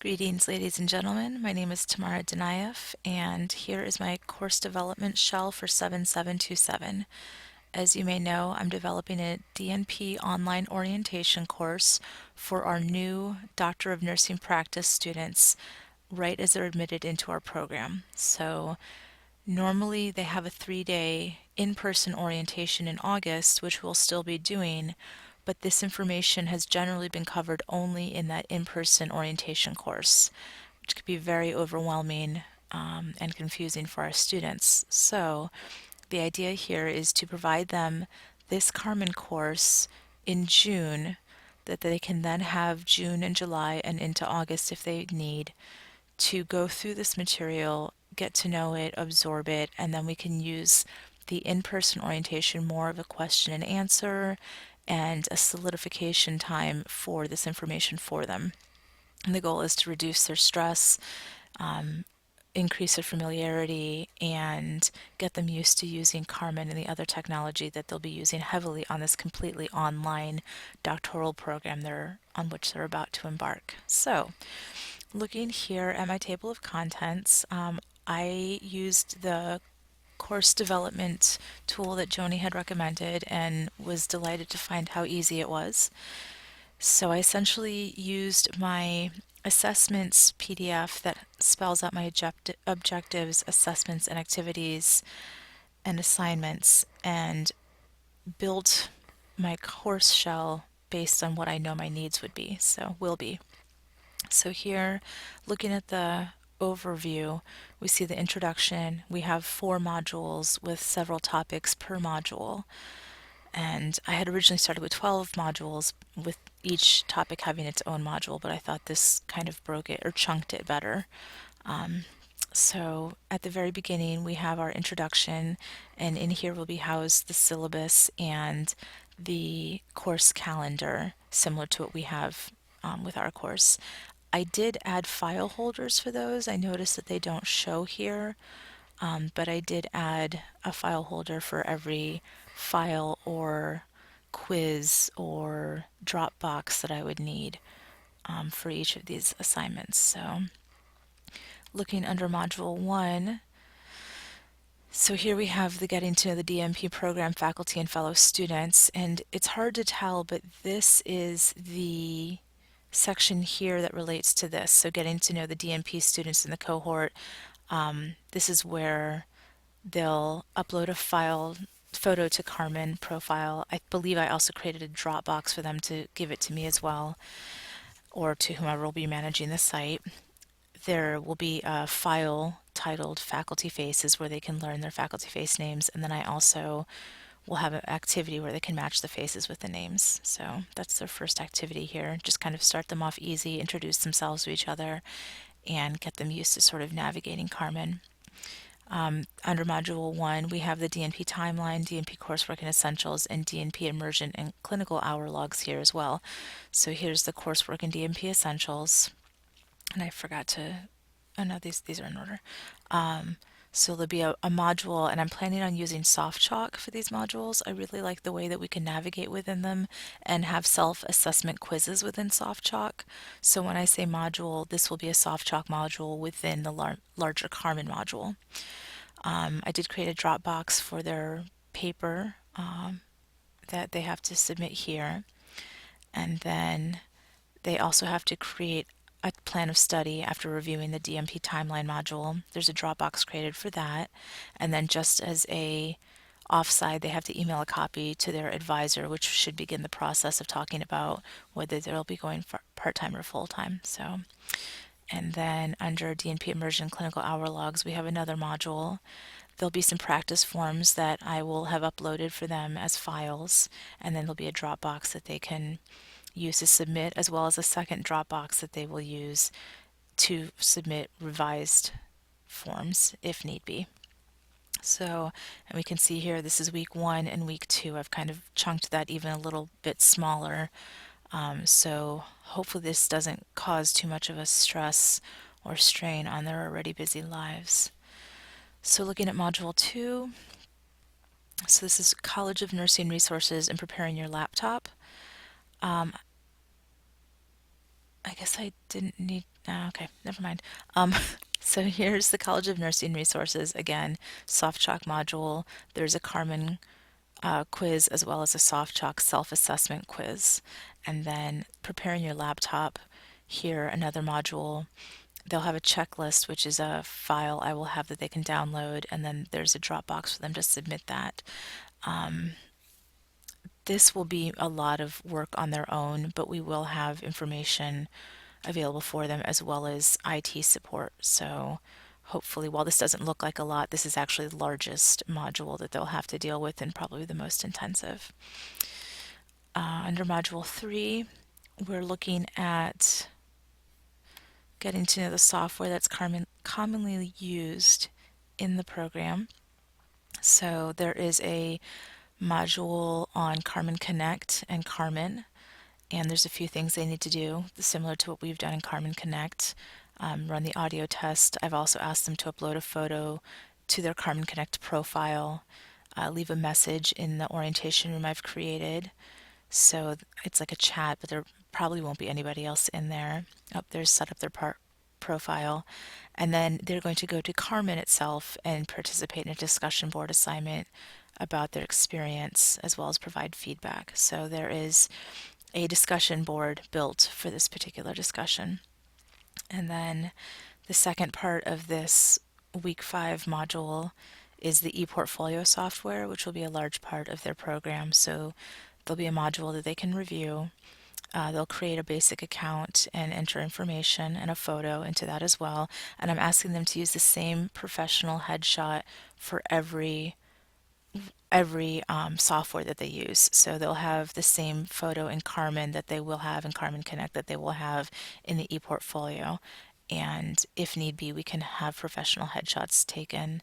Greetings, ladies and gentlemen. My name is Tamara Denief, and here is my course development shell for 7727. As you may know, I'm developing a DNP online orientation course for our new Doctor of Nursing Practice students right as they're admitted into our program. So normally they have a 3-day in-person orientation in August, which we'll still be doing, but this information has generally been covered only in that in-person orientation course, which could be very overwhelming and confusing for our students. So the idea here is to provide them this Carmen course in June that they can then have June and July and into August if they need to go through this material, get to know it, absorb it, and then we can use the in-person orientation more of a question and answer and a solidification time for this information for them. And the goal is to reduce their stress, um, increase their familiarity, and get them used to using Carmen and the other technology that they'll be using heavily on this completely online doctoral program on which they're about to embark. So, looking here at my table of contents, I used the course development tool that Joni had recommended and was delighted to find how easy it was. So I essentially used my assessments PDF that spells out my objectives, assessments, and activities and assignments, and built my course shell based on what I know my needs would be, so will be. So here, looking at the overview, we see the introduction. We have 4 modules with several topics per module. And I had originally started with 12 modules, with each topic having its own module, but I thought this kind of broke it or chunked it better. Um, so at the very beginning, we have our introduction, and in here will be housed the syllabus and the course calendar, similar to what we have with our course. I did add file holders for those. I noticed that they don't show here, but I did add a file holder for every file or quiz or Dropbox that I would need for each of these assignments. So looking under Module 1, so here we have the Getting to Know the DNP program faculty and fellow students, and it's hard to tell, but this is the section here that relates to this. So getting to know the DNP students in the cohort. This is where they'll upload a photo to Carmen profile. I believe I also created a Dropbox for them to give it to me as well, or to whomever will be managing the site. There will be a file titled Faculty Faces where they can learn their faculty face names, and then I also will have an activity where they can match the faces with the names. So that's their first activity here. Just kind of start them off easy, introduce themselves to each other, and get them used to sort of navigating Carmen. Under Module 1, we have the DNP timeline, DNP coursework and essentials, and DNP immersion and clinical hour logs here as well. So here's the coursework and DNP essentials. And I forgot to, oh no, these are in order. So there'll be a module, and I'm planning on using soft chalk for these modules. I really like the way that we can navigate within them and have self-assessment quizzes within soft chalk. So when I say module, this will be a soft chalk module within the larger Carmen module. I did create a Dropbox for their paper that they have to submit here. And then they also have to create a plan of study after reviewing the DMP timeline module. There's a Dropbox created for that. And then just as a offside, they have to email a copy to their advisor, which should begin the process of talking about whether they'll be going for part-time or full-time. So, and then under DNP immersion clinical hour logs, we have another module. There'll be some practice forms that I will have uploaded for them as files, and then there'll be a Dropbox that they can use to submit, as well as a second Dropbox that they will use to submit revised forms if need be. So, and we can see here, this is week 1 and week 2. I've kind of chunked that even a little bit smaller. So hopefully this doesn't cause too much of a stress or strain on their already busy lives. So looking at Module 2, so this is College of Nursing Resources and Preparing Your Laptop. I guess I didn't need, Okay, never mind. Um, so here's the College of Nursing resources. Again, soft chalk module. There's a Carmen quiz as well as a soft chalk self-assessment quiz. And then preparing your laptop. Here, another module. They'll have a checklist, which is a file I will have that they can download, and then there's a Dropbox for them to submit that. This will be a lot of work on their own, but we will have information available for them as well as IT support. So hopefully, while this doesn't look like a lot, this is actually the largest module that they'll have to deal with and probably the most intensive. Under Module 3, we're looking at getting to know the software that's commonly used in the program. So there is a module on Carmen Connect and Carmen, and there's a few things they need to do similar to what we've done in Carmen Connect. Run the audio test. I've also asked them to upload a photo to their Carmen Connect profile, leave a message in the orientation room I've created. So it's like a chat, but there probably won't be anybody else in there. Up there's set up their profile. And then they're going to go to Carmen itself and participate in a discussion board assignment about their experience as well as provide feedback. So there is a discussion board built for this particular discussion. And then the second part of this week 5 module is the ePortfolio software, which will be a large part of their program. So there'll be a module that they can review. They'll create a basic account and enter information and a photo into that as well. And I'm asking them to use the same professional headshot for every software that they use. So they'll have the same photo in Carmen that they will have in Carmen Connect that they will have in the ePortfolio. And if need be, we can have professional headshots taken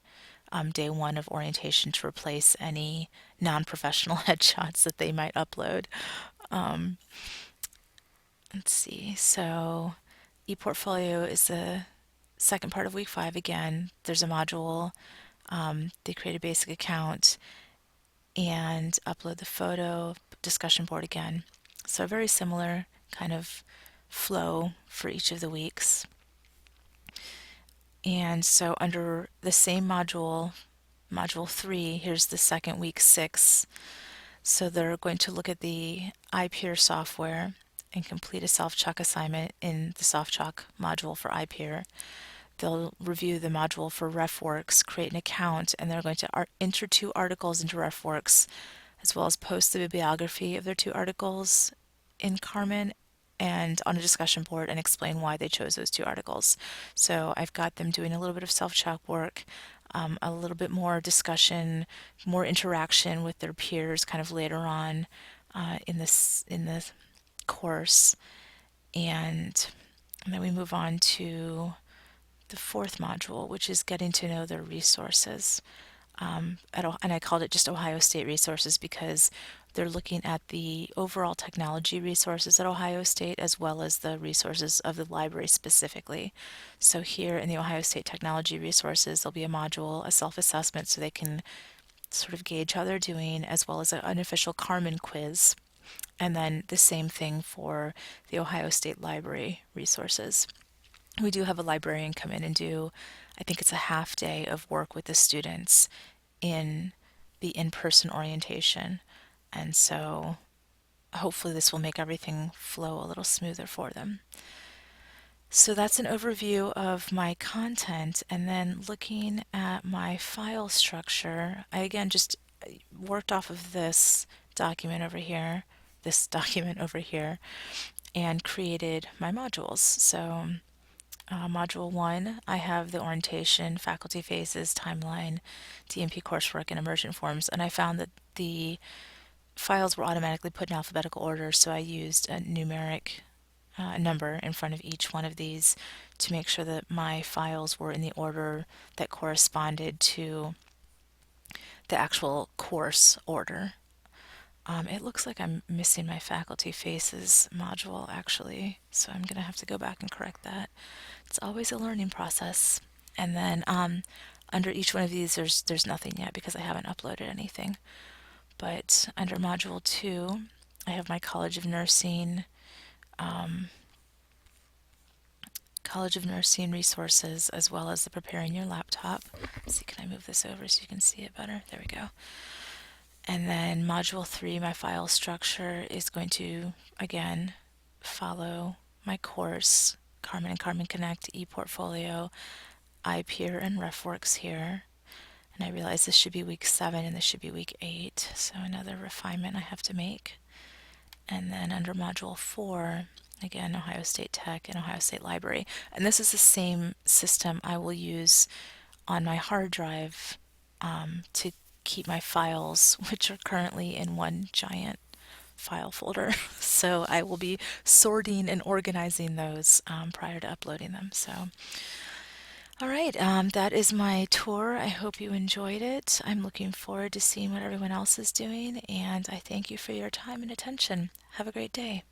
day one of orientation to replace any non-professional headshots that they might upload. Let's see. So ePortfolio is the second part of week 5 again. There's a module. They create a basic account and upload the photo, discussion board again. So a very similar kind of flow for each of the weeks. And so under the same module, module 3, here's the second week 6. So they're going to look at the iPeer software and complete a self-chalk assignment in the soft chalk module for iPeer. They'll review the module for RefWorks, create an account, and they're going to enter 2 articles into RefWorks, as well as post the bibliography of their 2 articles in Carmen and on a discussion board and explain why they chose those 2 articles. So I've got them doing a little bit of self-chalk work, a little bit more discussion, more interaction with their peers kind of later on in the course. And then we move on to the 4th module, which is getting to know their resources. And I called it just Ohio State resources because they're looking at the overall technology resources at Ohio State as well as the resources of the library specifically. So here in the Ohio State technology resources, there'll be a module, a self-assessment, so they can sort of gauge how they're doing, as well as an unofficial Carmen quiz. And then the same thing for the Ohio State Library resources. We do have a librarian come in and do, I think it's a half day of work with the students in the in-person orientation. And so hopefully this will make everything flow a little smoother for them. So that's an overview of my content. And then looking at my file structure, I again just worked off of this document over here, and created my modules. So Module 1, I have the orientation, faculty faces, timeline, DNP coursework, and immersion forms. And I found that the files were automatically put in alphabetical order, so I used a numeric number in front of each one of these to make sure that my files were in the order that corresponded to the actual course order. It looks like I'm missing my faculty faces module actually, so I'm going to have to go back and correct that. It's always a learning process. And then under each one of these, there's nothing yet because I haven't uploaded anything. But under Module 2, College of Nursing resources as well as the preparing your laptop. Let's see, can I move this over so you can see it better? There we go. And then Module 3, my file structure, is going to, again, follow my course, Carmen and Carmen Connect, ePortfolio, iPeer, and RefWorks here. And I realize this should be week 7 and this should be week 8, so another refinement I have to make. And then under Module 4, again, Ohio State Tech and Ohio State Library. And this is the same system I will use on my hard drive to keep my files, which are currently in one giant file folder. So I will be sorting and organizing those prior to uploading them. So, all right, that is my tour. I hope you enjoyed it. I'm looking forward to seeing what everyone else is doing, and I thank you for your time and attention. Have a great day.